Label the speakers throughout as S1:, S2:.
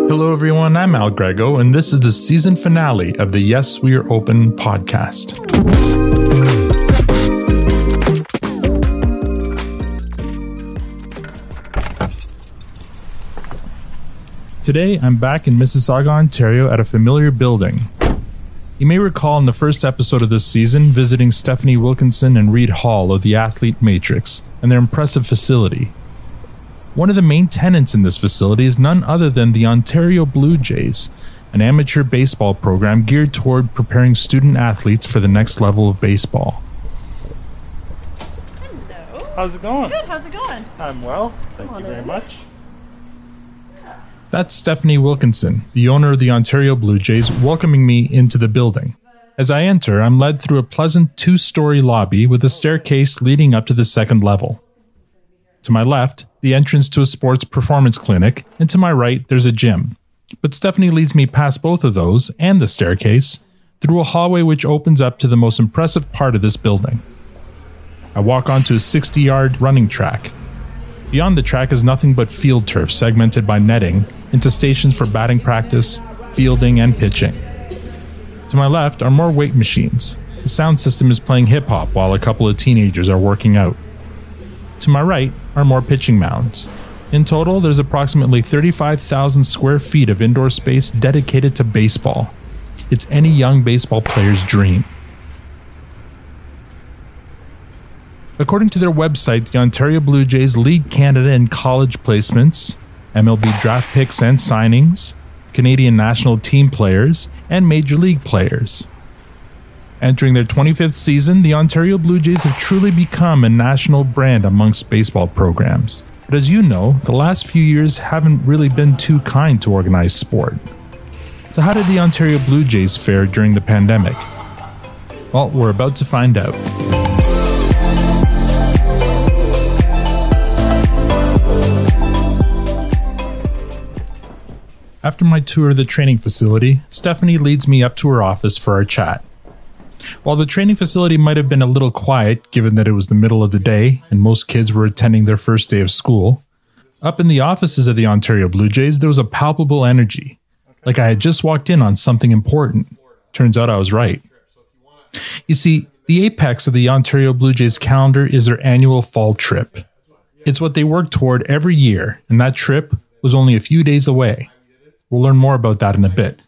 S1: Hello everyone, I'm Al Grego, and this is the season finale of the Yes, We Are Open podcast. Today, I'm back in Mississauga, Ontario at a familiar building. You may recall in the first episode of this season visiting Stephanie Wilkinson and Reed Hall of the Athlete Matrix and their impressive facility. One of the main tenants in this facility is none other than the Ontario Blue Jays, an amateur baseball program geared toward preparing student athletes for the next level of baseball.
S2: Hello.
S1: How's it going?
S2: Good, how's it going?
S1: I'm well, thank you very much. That's Stephanie Wilkinson, the owner of the Ontario Blue Jays, welcoming me into the building. As I enter, I'm led through a pleasant two-story lobby with a staircase leading up to the second level. To my left, the entrance to a sports performance clinic, and to my right, there's a gym. But Stephanie leads me past both of those and the staircase through a hallway which opens up to the most impressive part of this building. I walk onto a 60-yard running track. Beyond the track is nothing but field turf segmented by netting into stations for batting practice, fielding, and pitching. To my left are more weight machines. The sound system is playing hip-hop while a couple of teenagers are working out. To my right are more pitching mounds. In total, there's approximately 35,000 square feet of indoor space dedicated to baseball. It's any young baseball player's dream. According to their website, the Ontario Blue Jays lead Canada in college placements, MLB draft picks and signings, Canadian national team players, and Major League players. Entering their 25th season, the Ontario Blue Jays have truly become a national brand amongst baseball programs. But as you know, the last few years haven't really been too kind to organized sport. So how did the Ontario Blue Jays fare during the pandemic? Well, we're about to find out. After my tour of the training facility, Stephanie leads me up to her office for our chat. While the training facility might have been a little quiet, given that it was the middle of the day and most kids were attending their first day of school, up in the offices of the Ontario Blue Jays, there was a palpable energy, like I had just walked in on something important. Turns out I was right. You see, the apex of the Ontario Blue Jays calendar is their annual fall trip. It's what they work toward every year, and that trip was only a few days away. We'll learn more about that in a bit.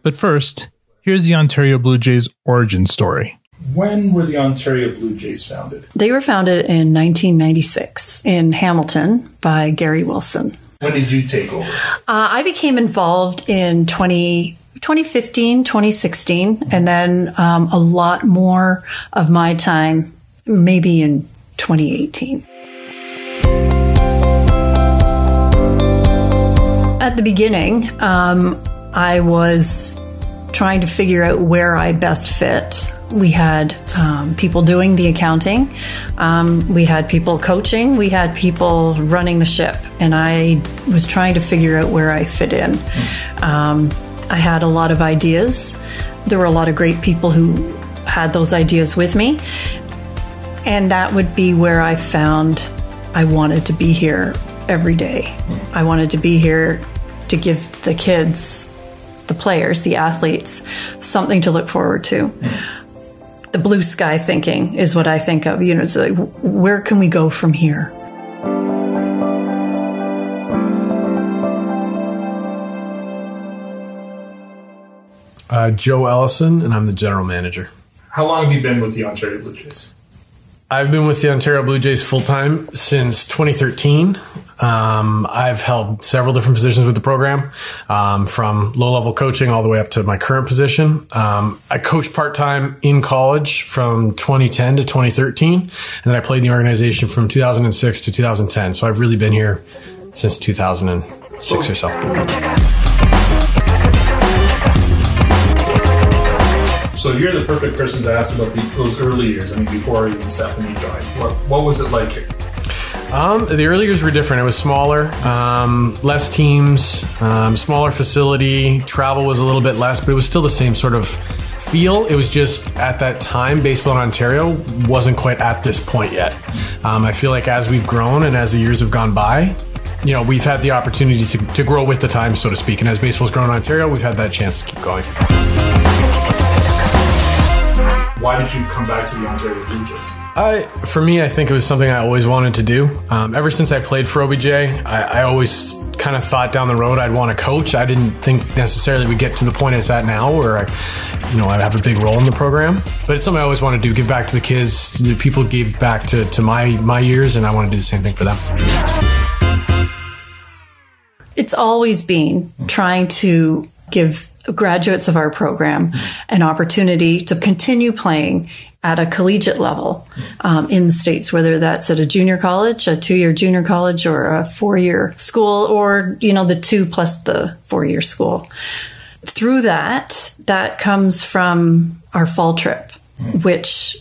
S1: But first, here's the Ontario Blue Jays origin story. When were the Ontario Blue Jays founded?
S2: They were founded in 1996 in Hamilton by Gary Wilson.
S1: When did you take over?
S2: I became involved in 2015, 2016, and then a lot more of my time maybe in 2018. At the beginning, I was trying to figure out where I best fit. We had people doing the accounting, we had people coaching, we had people running the ship, and I was trying to figure out where I fit in. I had a lot of ideas. There were a lot of great people who had those ideas with me, and that would be where I found I wanted to be here every day. I wanted to be here to give the kids, the players, the athletes, something to look forward to. The blue sky thinking is what I think of. You know, it's like, where can we go from here?
S3: Joe Ellison, and I'm the general manager.
S1: How long have you been with the Ontario Blue Jays?
S3: I've been with the Ontario Blue Jays full-time since 2013. I've held several different positions with the program, from low-level coaching all the way up to my current position. I coached part-time in college from 2010 to 2013, and then I played in the organization from 2006 to 2010. So I've really been here since 2006 or so.
S1: So you're the perfect person to ask about those early years. I mean, before even Stephanie joined. What was it like here?
S3: The early years were different. It was smaller, less teams, smaller facility. Travel was a little bit less, but it was still the same sort of feel. It was just at that time, baseball in Ontario wasn't quite at this point yet. I feel like as we've grown and as the years have gone by, we've had the opportunity to grow with the times, so to speak. And as baseball's grown in Ontario, we've had that chance to keep going.
S1: Why did you come back to the Ontario Blue Jays?
S3: For me, I think it was something I always wanted to do. Ever since I played for OBJ, I always kind of thought down the road I'd want to coach. I didn't think necessarily we'd get to the point it's at now where I'd have a big role in the program. But it's something I always want to do, give back to the kids. The people gave back to my years, and I want to do the same thing for them.
S2: It's always been trying to give graduates of our program an opportunity to continue playing at a collegiate level in the States, whether that's at a junior college, a 2-year junior college, or a 4-year school, or, the 2 plus the 4-year school. Through that comes from our fall trip, which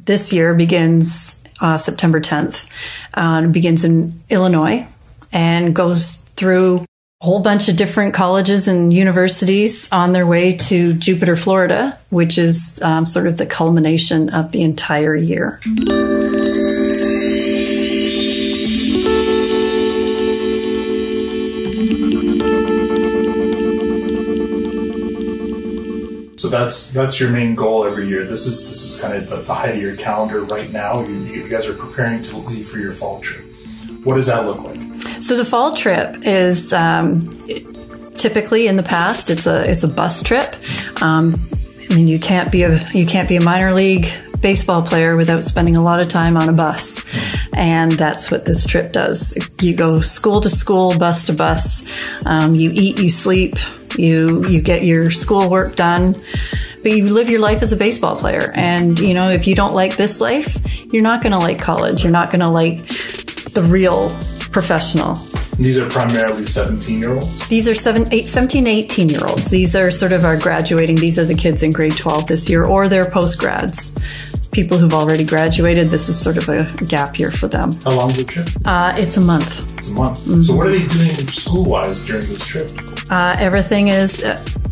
S2: this year begins September 10th. It begins in Illinois and goes through a whole bunch of different colleges and universities on their way to Jupiter, Florida, which is sort of the culmination of the entire year.
S1: So that's your main goal every year. This is kind of the height of your calendar right now. You guys are preparing to leave for your fall trip. What does that look like?
S2: So the fall trip is typically in the past it's a bus trip. You can't be a minor league baseball player without spending a lot of time on a bus, and that's what this trip does. You go school to school, bus to bus. You eat, you sleep, you get your schoolwork done. But you live your life as a baseball player. And, if you don't like this life, you're not going to like college. You're not going to like the real professional.
S1: These are primarily 17-year-olds?
S2: These are 17 to 18-year-olds. These are sort of our graduating. These are the kids in grade 12 this year, or they're post-grads. People who've already graduated, this is sort of a gap year for them.
S1: How long is the trip?
S2: It's a month.
S1: It's a month. Mm-hmm. So what are they doing school-wise during this trip?
S2: Everything is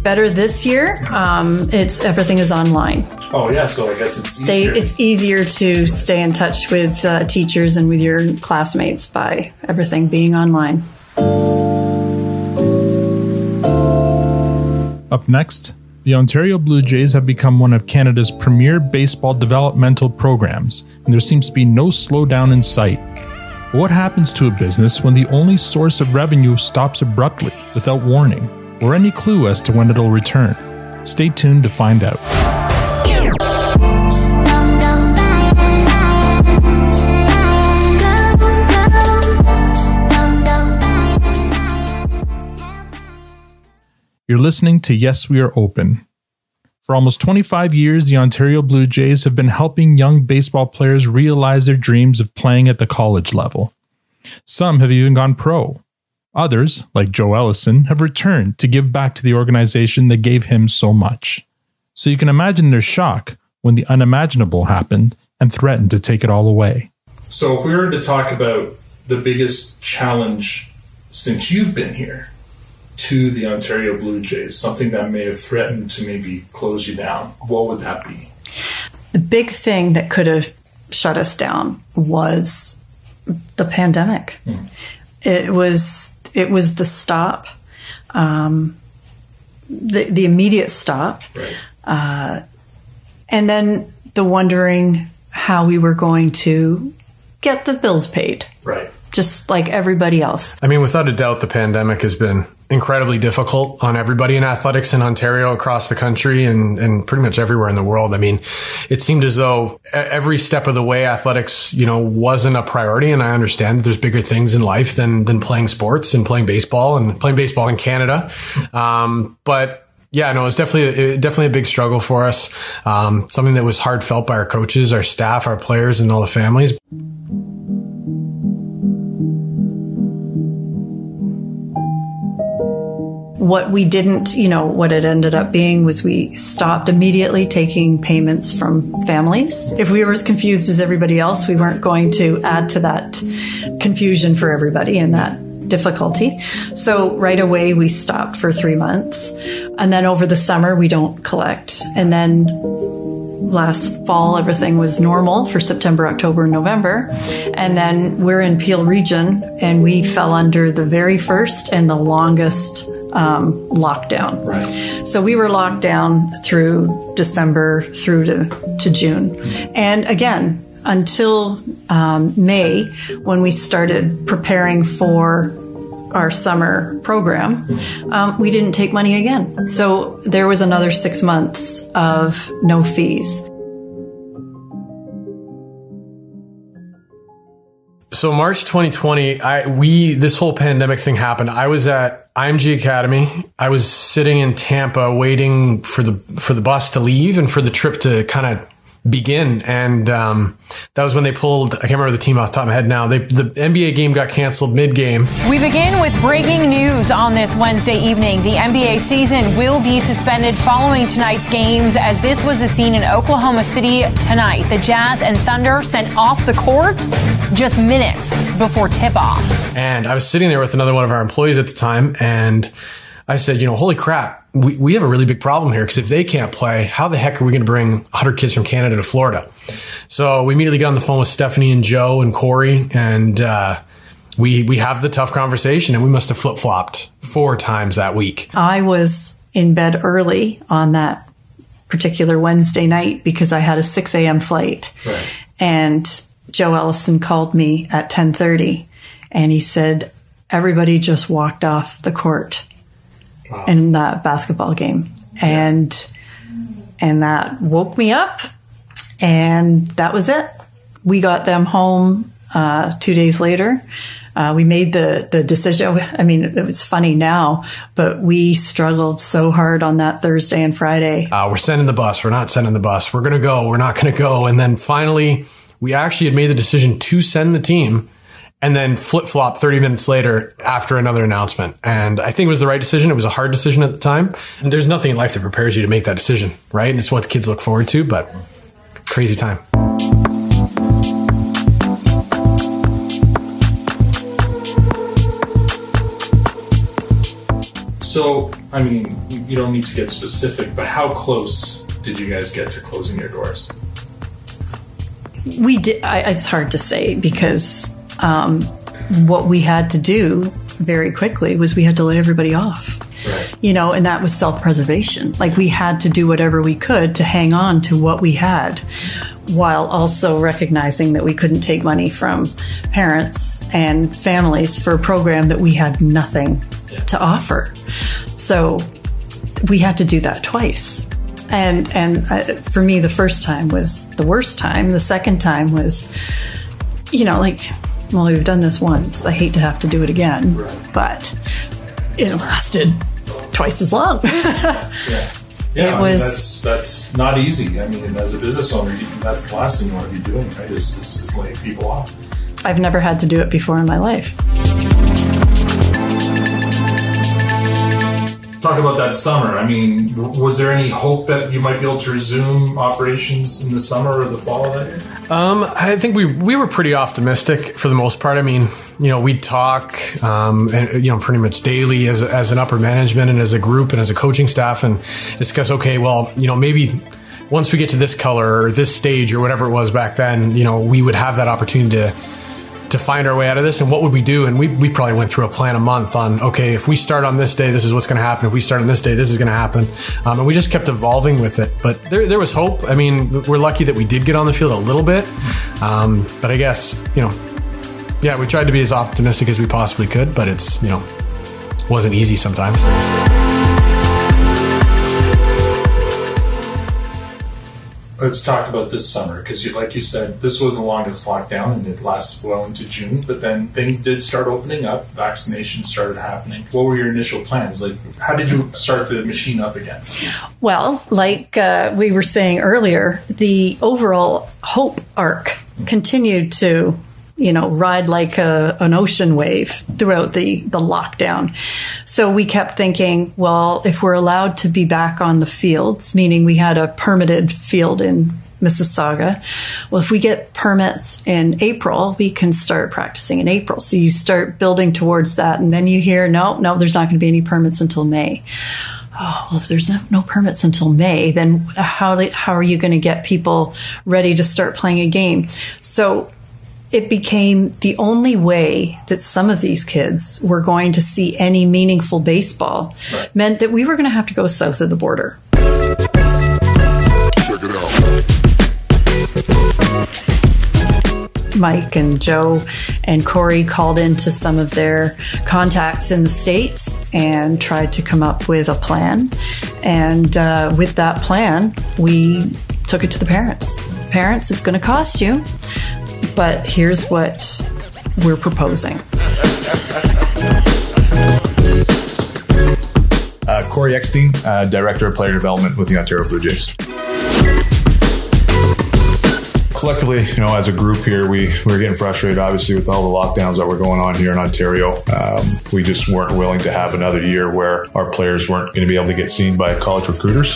S2: better this year. Everything is online.
S1: Oh, yeah, so I guess it's easier.
S2: It's easier to stay in touch with teachers and with your classmates by everything being online.
S1: Up next, the Ontario Blue Jays have become one of Canada's premier baseball developmental programs, and there seems to be no slowdown in sight. But what happens to a business when the only source of revenue stops abruptly, without warning, or any clue as to when it'll return? Stay tuned to find out. You're listening to Yes, We Are Open. For almost 25 years, the Ontario Blue Jays have been helping young baseball players realize their dreams of playing at the college level. Some have even gone pro. Others, like Joe Ellison, have returned to give back to the organization that gave him so much. So you can imagine their shock when the unimaginable happened and threatened to take it all away. So if we were to talk about the biggest challenge since you've been here to the Ontario Blue Jays, something that may have threatened to maybe close you down, what would that be?
S2: The big thing that could have shut us down was the pandemic. It was the stop, the immediate stop,
S1: right.
S2: And then the wondering how we were going to get the bills paid.
S1: Right.
S2: Just like everybody else.
S3: I mean, without a doubt, the pandemic has been incredibly difficult on everybody in athletics in Ontario, across the country, and pretty much everywhere in the world. I mean, it seemed as though every step of the way athletics, wasn't a priority. And I understand that there's bigger things in life than playing sports and playing baseball in Canada. But yeah, no, it's definitely a big struggle for us. Something that was hard felt by our coaches, our staff, our players, and all the families.
S2: What we didn't, what it ended up being was we stopped immediately taking payments from families. If we were as confused as everybody else, we weren't going to add to that confusion for everybody and that difficulty. So right away we stopped for 3 months. And then over the summer we don't collect. And then last fall, everything was normal for September, October, November. And then we're in Peel region, and we fell under the very first and the longest lockdown.
S1: Right.
S2: So we were locked down through December through to June. And again, until May, when we started preparing for our summer program, we didn't take money again. So there was another 6 months of no fees.
S3: So March 2020, this whole pandemic thing happened. I was at IMG Academy. I was sitting in Tampa waiting for the bus to leave and for the trip to kind of begin. And that was when they pulled, I can't remember the team off the top of my head now. The NBA game got canceled mid-game.
S4: We begin with breaking news on this Wednesday evening. The NBA season will be suspended following tonight's games, as this was the scene in Oklahoma City tonight. The Jazz and Thunder sent off the court just minutes before tip-off.
S3: And I was sitting there with another one of our employees at the time, and I said, holy crap, we have a really big problem here, because if they can't play, how the heck are we going to bring 100 kids from Canada to Florida? So we immediately got on the phone with Stephanie and Joe and Corey, and we have the tough conversation, and we must have flip-flopped 4 times that week.
S2: I was in bed early on that particular Wednesday night because I had a 6 a.m. flight.
S1: Right.
S2: And Joe Ellison called me at 10:30, and he said, everybody just walked off the court. Wow. In that basketball game. And that woke me up, and that was it. We got them home 2 days later. We made the decision. I mean, it was funny now, but we struggled so hard on that Thursday and Friday.
S3: We're sending the bus. We're not sending the bus. We're going to go. We're not going to go. And then finally, we actually had made the decision to send the team, and then flip-flop 30 minutes later after another announcement. And I think it was the right decision. It was a hard decision at the time. And there's nothing in life that prepares you to make that decision, right? And it's what the kids look forward to, but crazy time.
S1: So, I mean, you don't need to get specific, but how close did you guys get to closing your doors?
S2: We did. It's hard to say, because what we had to do very quickly was we had to lay everybody off. Right. And that was self-preservation. Like, we had to do whatever we could to hang on to what we had, while also recognizing that we couldn't take money from parents and families for a program that we had nothing to offer. So we had to do that twice. And for me, the first time was the worst time. The second time was, well, we've done this once. I hate to have to do it again, right. But it lasted twice as long.
S1: Yeah, that's not easy. I mean, as a business owner, that's the last thing you want to be doing, right? Is laying people off.
S2: I've never had to do it before in my life.
S1: Talk about that summer. I mean, was there any hope that you might be able to resume operations in the summer or the fall of that year?
S3: I think we were pretty optimistic for the most part. I mean, we talk, pretty much daily as an upper management and as a group and as a coaching staff, and discuss, okay, well, maybe once we get to this color or this stage or whatever it was back then, we would have that opportunity to find our way out of this. And what would we do? And we probably went through a plan a month on, okay, if we start on this day, this is what's going to happen. If we start on this day, this is going to happen. And we just kept evolving with it. But there was hope. I mean, we're lucky that we did get on the field a little bit. But I guess, we tried to be as optimistic as we possibly could, but it's, wasn't easy sometimes.
S1: Let's talk about this summer, because like you said, this was the longest lockdown, and it lasts well into June, but then things did start opening up. Vaccinations started happening. What were your initial plans? Like, how did you start the machine up again?
S2: Well, like we were saying earlier, the overall hope arc continued to ride like an ocean wave throughout the lockdown. So we kept thinking, well, if we're allowed to be back on the fields, meaning we had a permitted field in Mississauga, well, if we get permits in April, we can start practicing in April. So you start building towards that, and then you hear, no, there's not going to be any permits until May. oh, well, if there's no permits until May, then how are you going to get people ready to start playing a game? So it became the only way that some of these kids were going to see any meaningful baseball, meant that we were going to have to go south of the border.
S5: Check it out.
S2: Mike and Joe and Corey called into some of their contacts in the States and tried to come up with a plan. And with that plan, we took it to the parents. Parents, it's going to cost you, but here's what we're proposing.
S6: Corey Eckstein, Director of Player Development with the Ontario Blue Jays. Collectively, as a group here, we were getting frustrated, obviously, with all the lockdowns that were going on here in Ontario. We just weren't willing to have another year where our players weren't going to be able to get seen by college recruiters.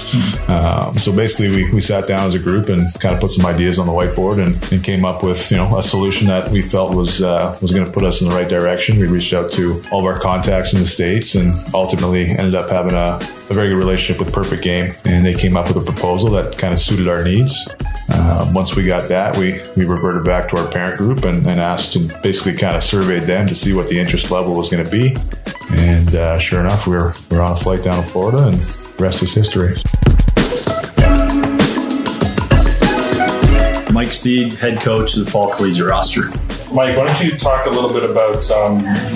S6: So basically, we sat down as a group and kind of put some ideas on the whiteboard and came up with, a solution that we felt was going to put us in the right direction. We reached out to all of our contacts in the States and ultimately ended up having a very good relationship with Perfect Game, and they came up with a proposal that kind of suited our needs. Once we got that, we reverted back to our parent group and asked and basically kind of surveyed them to see what the interest level was going to be. And sure enough, we were on a flight down to Florida, and the rest is history.
S7: Mike Steed, head coach of the fall collegiate roster.
S1: Mike, why don't you talk a little bit about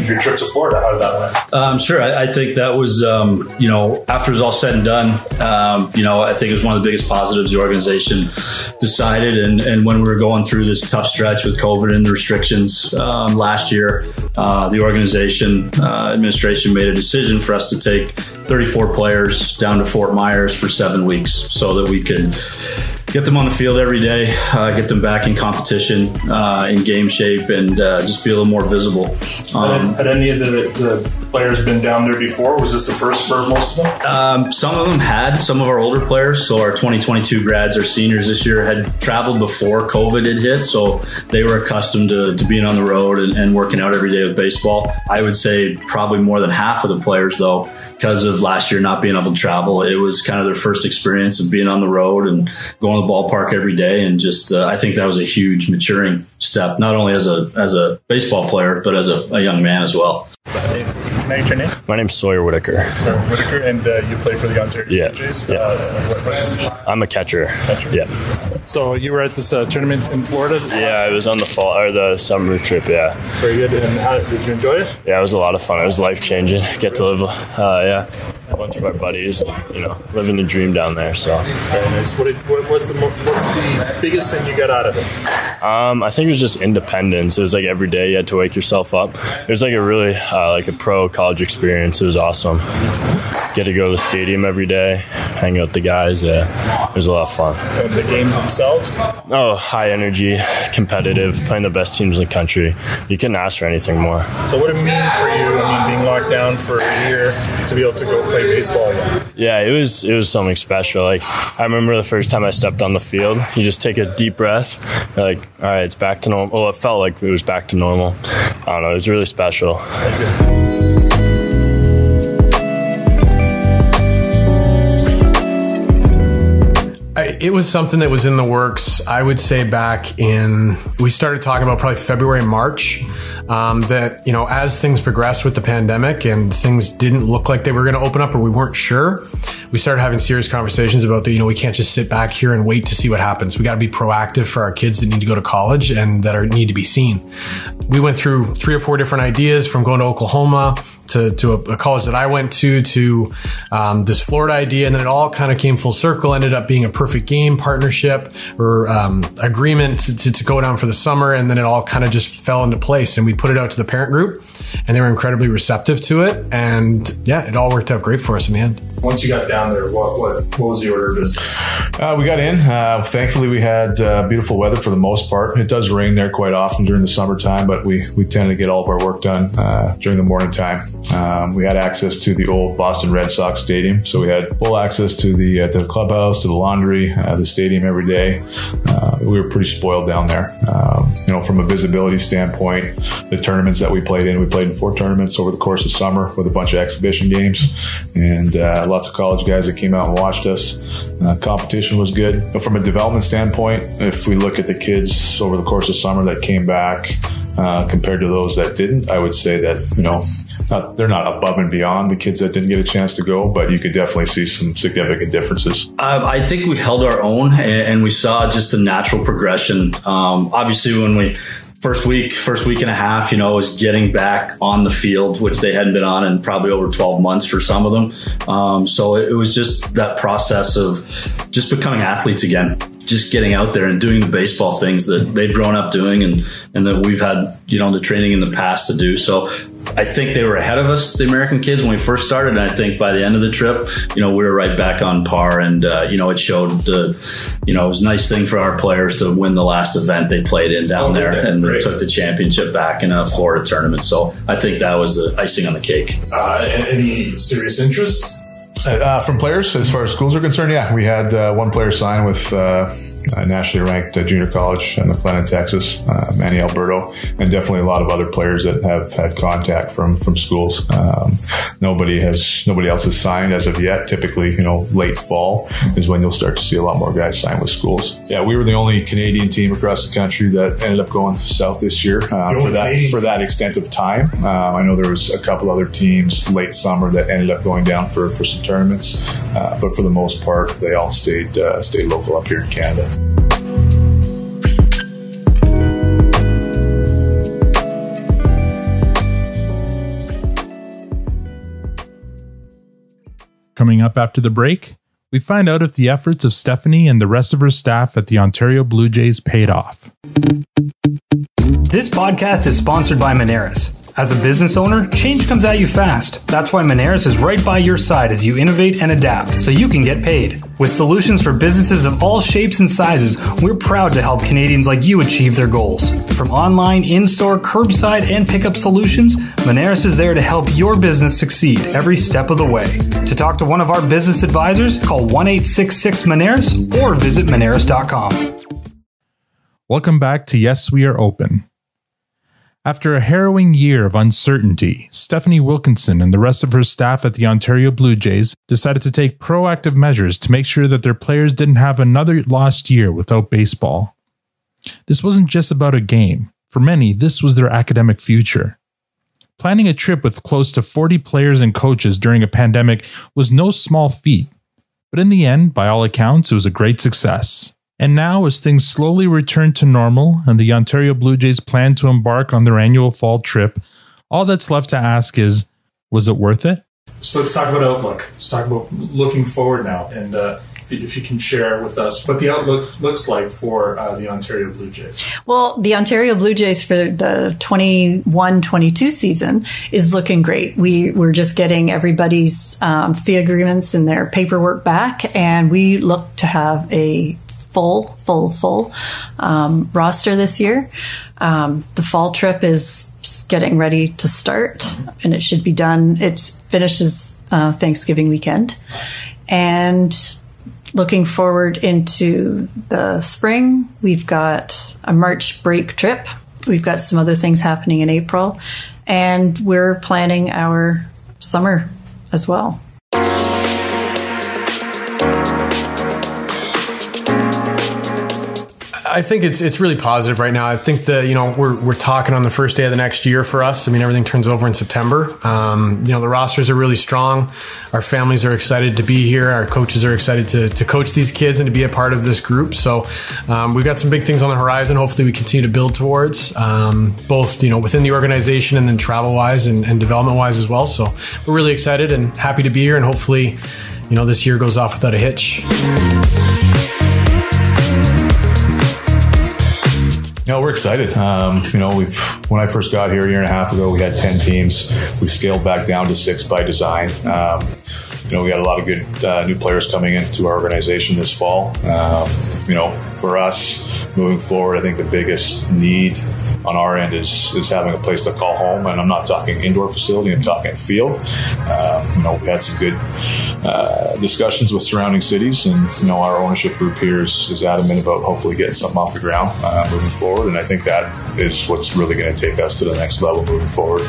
S1: your trip to Florida? How did that went?
S7: Sure. I think that was, after it was all said and done, I think it was one of the biggest positives the organization decided. And when we were going through this tough stretch with COVID and the restrictions last year, the organization administration made a decision for us to take 34 players down to Fort Myers for 7 weeks so that we could get them on the field every day, get them back in competition, in game shape, and just be a little more visible.
S1: Had any of the players been down there before? Was this the first for most of them?
S7: Some of them had. Some of our older players, so our 2022 grads, our seniors this year, had traveled before COVID had hit, so they were accustomed to being on the road and working out every day with baseball. I would say probably more than half of the players, though, because of last year not being able to travel, it was kind of their first experience of being on the road and going to the ballpark every day. And just, I think that was a huge maturing step, not only as a baseball player, but as a young man as well.
S1: Can I get your name?
S8: My name's Sawyer Whitaker.
S1: Sawyer Whitaker, and you play for the Ontario Blue Jays? What position?
S8: I'm a catcher. Yeah.
S1: So you were at this tournament in Florida?
S8: Yeah, I was on the summer trip. Yeah.
S1: Very good. And how did you enjoy it?
S8: Yeah, it was a lot of fun. It was life changing. Get to live, a bunch of our buddies, and, living the dream down there. So.
S1: Very nice. What's the biggest thing you got out of it?
S8: I think it was just independence. It was like every day you had to wake yourself up. It was like a really like a pro college experience. It was awesome. Get to go to the stadium every day, hang out with the guys. Yeah, it was a lot of fun.
S1: And the games themselves?
S8: Oh, high energy, competitive, playing the best teams in the country. You couldn't ask for anything more.
S1: So what did it mean for you, being locked down for a year to be able to go play baseball again?
S8: Yeah, it was something special. Like, I remember the first time I stepped on the field, you just take a deep breath. You're like, all right, it's back to normal. Well, it felt like it was back to normal. I don't know, it was really special.
S3: It was something that was in the works, I would say we started talking about probably February, March, that, as things progressed with the pandemic and things didn't look like they were going to open up or we weren't sure, we started having serious conversations about we can't just sit back here and wait to see what happens. We got to be proactive for our kids that need to go to college and that need to be seen. We went through 3 or 4 different ideas, from going to Oklahoma to a college that I went to this Florida idea, and then it all kind of came full circle, ended up being a Perfect Game partnership or agreement to go down for the summer, and then it all kind of just fell into place, and we put it out to the parent group, and they were incredibly receptive to it, and it all worked out great for us in the end.
S1: Once you got down there, what was the order of business?
S6: We got in. Thankfully, we had beautiful weather for the most part. It does rain there quite often during the summertime, but we tend to get all of our work done during the morning time. We had access to the old Boston Red Sox stadium, so we had full access to the clubhouse, to the laundry, the stadium every day. We were pretty spoiled down there. From a visibility standpoint, the tournaments that we played in 4 tournaments over the course of summer with a bunch of exhibition games, and lots of college guys that came out and watched us. Competition was good. But from a development standpoint, if we look at the kids over the course of summer that came back compared to those that didn't, I would say that, they're not above and beyond the kids that didn't get a chance to go, but you could definitely see some significant differences.
S7: I think we held our own, and we saw just a natural progression. Obviously, when we first week and a half, was getting back on the field, which they hadn't been on in probably over 12 months for some of them. So it was just that process of just becoming athletes again, just getting out there and doing the baseball things that they've grown up doing and that we've had, the training in the past to do. So I think they were ahead of us, the American kids, when we first started. And I think by the end of the trip, we were right back on par. And, it showed it was a nice thing for our players to win the last event they played in down there. And they took the championship back in a Florida tournament. So I think that was the icing on the cake.
S1: Any serious interest?
S6: From players, as far as schools are concerned, yeah. We had one player sign with a nationally ranked junior college in McLennan, Texas, Manny Alberto, and definitely a lot of other players that have had contact from schools. Nobody else has signed as of yet. Typically, late fall is when you'll start to see a lot more guys sign with schools. Yeah, we were the only Canadian team across the country that ended up going south this year for that extent of time. I know there was a couple other teams late summer that ended up going down for some tournaments, but for the most part, they all stayed local up here in Canada.
S1: Coming up after the break, we find out if the efforts of Stephanie and the rest of her staff at the Ontario Blue Jays paid off.
S5: This podcast is sponsored by Moneris. As a business owner, change comes at you fast. That's why Moneris is right by your side as you innovate and adapt, so you can get paid. With solutions for businesses of all shapes and sizes, we're proud to help Canadians like you achieve their goals. From online, in-store, curbside, and pickup solutions, Moneris is there to help your business succeed every step of the way. To talk to one of our business advisors, call 1-866-MONERIS or visit Moneris.com.
S1: Welcome back to Yes, We Are Open. After a harrowing year of uncertainty, Stephanie Wilkinson and the rest of her staff at the Ontario Blue Jays decided to take proactive measures to make sure that their players didn't have another lost year without baseball. This wasn't just about a game. For many, this was their academic future. Planning a trip with close to 40 players and coaches during a pandemic was no small feat, but in the end, by all accounts, it was a great success. And now, as things slowly return to normal and the Ontario Blue Jays plan to embark on their annual fall trip, all that's left to ask is, was it worth it? So let's talk about outlook. Let's talk about looking forward now. And if you can share with us what the outlook looks like for the Ontario Blue Jays.
S2: Well, the Ontario Blue Jays for the 21-22 season is looking great. We're just getting everybody's fee agreements and their paperwork back, and we look to have a full roster this year. The fall trip is getting ready to start, and it should be done. It finishes Thanksgiving weekend, and looking forward into the spring, we've got a March break trip. We've got some other things happening in April, and we're planning our summer as well.
S3: I think it's really positive right now. I think that, we're talking on the first day of the next year for us. I mean, everything turns over in September. The rosters are really strong. Our families are excited to be here. Our coaches are excited to coach these kids and to be a part of this group. So we've got some big things on the horizon. Hopefully we continue to build towards both, within the organization and then travel wise and development wise as well. So we're really excited and happy to be here. And hopefully, this year goes off without a hitch.
S6: We're excited. When I first got here a year and a half ago, we had 10 teams. We scaled back down to 6 by design. We got a lot of good new players coming into our organization this fall. For us moving forward, I think the biggest need on our end is having a place to call home, and I'm not talking indoor facility, I'm talking field. We've had some good discussions with surrounding cities, and our ownership group here is adamant about hopefully getting something off the ground moving forward, and I think that is what's really going to take us to the next level moving forward.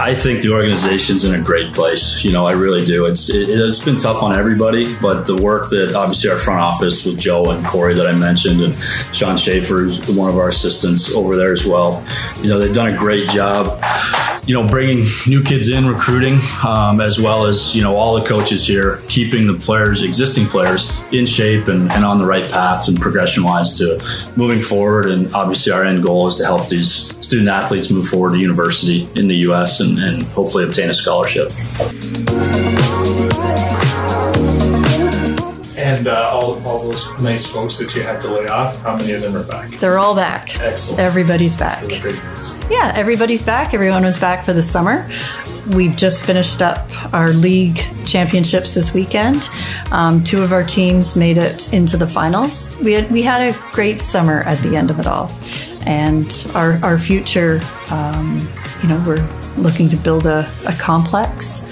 S7: I think the organization's in a great place. I really do. It's been tough on everybody, but the work that obviously our front office with Joe and Corey that I mentioned, and Sean Schaefer, who's one of our assistants over there as well, they've done a great job, bringing new kids in, recruiting, as well as, all the coaches here, keeping the players, existing players, in shape and on the right path and progression-wise to moving forward. And obviously our end goal is to help these student athletes move forward to university in the U.S. and hopefully obtain a scholarship.
S1: And all those nice folks that you had to lay off, how many of them are back?
S2: They're all back.
S1: Excellent.
S2: Everybody's back. Yeah, everybody's back. Everyone was back for the summer. We've just finished up our league championships this weekend. 2 of our teams made it into the finals. We had a great summer at the end of it all. And our future, we're looking to build a complex.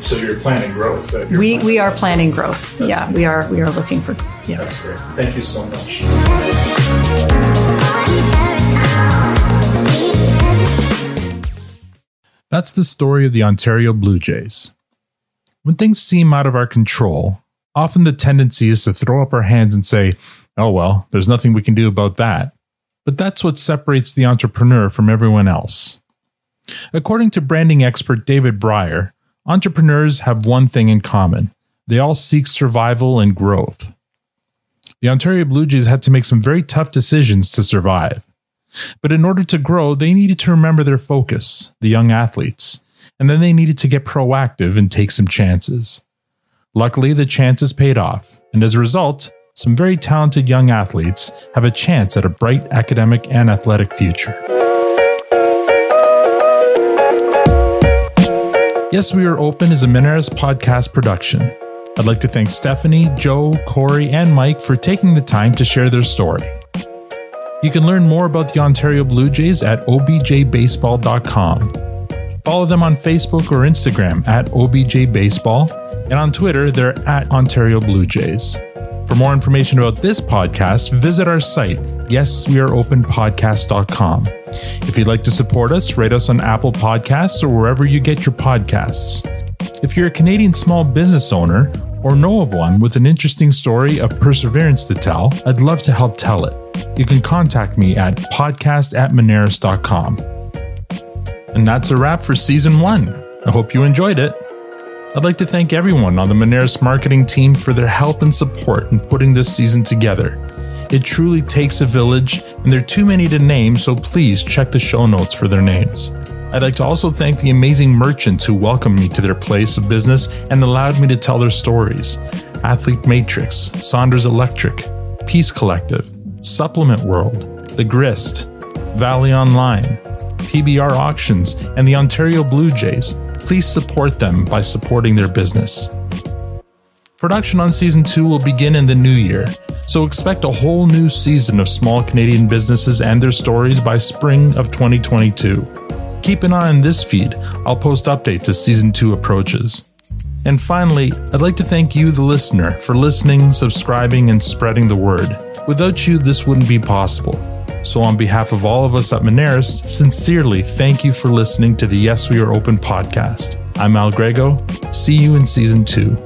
S1: So you're planning growth.
S2: We are planning growth. Yeah, we are looking for. Yeah,
S1: that's great. Thank you so much. That's the story of the Ontario Blue Jays. When things seem out of our control, often the tendency is to throw up our hands and say, "Oh well, there's nothing we can do about that." But that's what separates the entrepreneur from everyone else. According to branding expert David Breyer, entrepreneurs have one thing in common. They all seek survival and growth. The Ontario Blue Jays had to make some very tough decisions to survive. But in order to grow, they needed to remember their focus, the young athletes, and then they needed to get proactive and take some chances. Luckily, the chances paid off, and as a result, some very talented young athletes have a chance at a bright academic and athletic future. Yes, We Are Open is a Moneris podcast production. I'd like to thank Stephanie, Joe, Corey, and Mike for taking the time to share their story. You can learn more about the Ontario Blue Jays at objbaseball.com. Follow them on Facebook or Instagram at objbaseball, and on Twitter, they're at Ontario Blue Jays. For more information about this podcast, visit our site, yesweareopenpodcast.com. If you'd like to support us, rate us on Apple Podcasts or wherever you get your podcasts. If you're a Canadian small business owner or know of one with an interesting story of perseverance to tell, I'd love to help tell it. You can contact me at podcast@moneris.com. And that's a wrap for Season 1. I hope you enjoyed it. I'd like to thank everyone on the Moneris marketing team for their help and support in putting this season together. It truly takes a village, and there are too many to name, so please check the show notes for their names. I'd like to also thank the amazing merchants who welcomed me to their place of business and allowed me to tell their stories. Athlete Matrix, Saunders Electric, Peace Collective, Supplement World, The Grist, Valley Online, PBR Auctions, and the Ontario Blue Jays. Please support them by supporting their business. Production on Season 2 will begin in the new year, so expect a whole new season of small Canadian businesses and their stories by spring of 2022. Keep an eye on this feed. I'll post updates as Season 2 approaches. And finally, I'd like to thank you, the listener, for listening, subscribing, and spreading the word. Without you, this wouldn't be possible. So on behalf of all of us at Moneris, sincerely thank you for listening to the Yes We Are Open podcast. I'm Al Grego. See you in Season 2.